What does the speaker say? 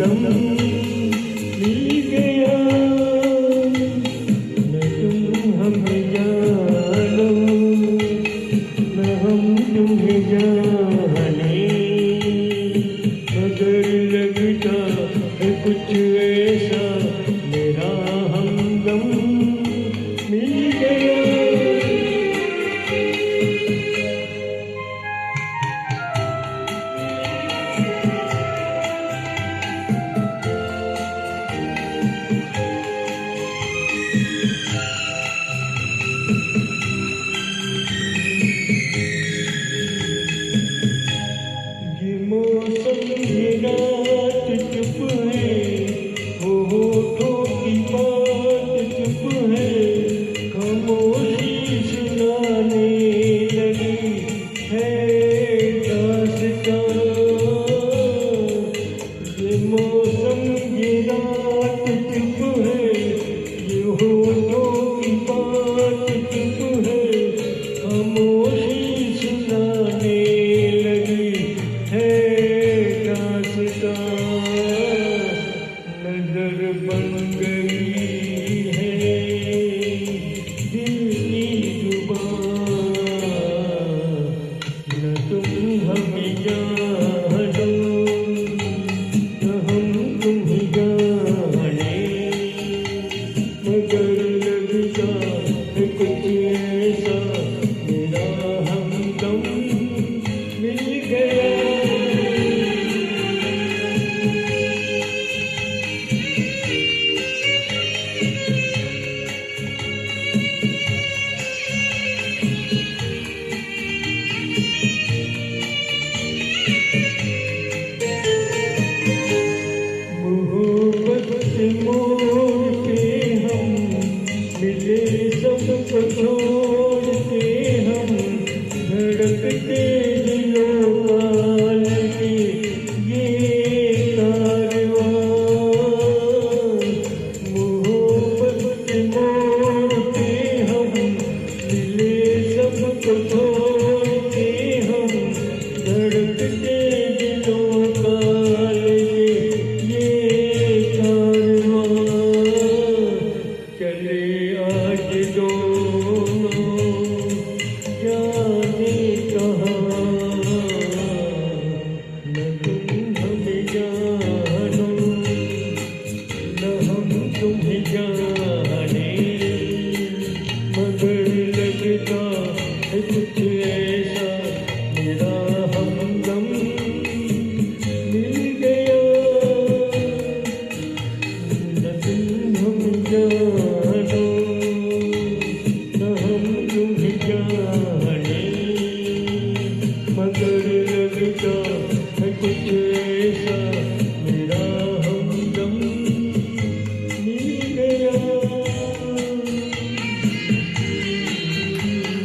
हमदम मिल गया, न तुम हमें जानो न हम तुम्हें जाने, मगर लगता है कुछ ऐसा मेरा हमदम मिल गया। ये मौसम ये रात चुप है, वो होठों की बात चुप है, खामोशी सुनाने लगी है दास्तां। ये मौसम ये रात चुप है, ये होठों की बात चुप है, खामोशी सुनाने लगी है दास्तां। नजर बन गई है दिल की जुबान, न तुम हमें जानो न हम तुम्हें जाने, मगर लगता है कुछ ऐसा मेरा हमदम मिल गया। मोहब्बत से मोड़ के हम मिले, सबको छोड़ के हम धड़कते दिलों का लगे ये कारवां। मोहब्बत से मोड़ के हम मिले, सबको छोड़ के हम धड़कते दिलों का लगे ये कारवां। चले आज दोनों जाने कहाँ, न तुम हमें जानो न हम तुम्हें जाने, मगर लगता है कुछ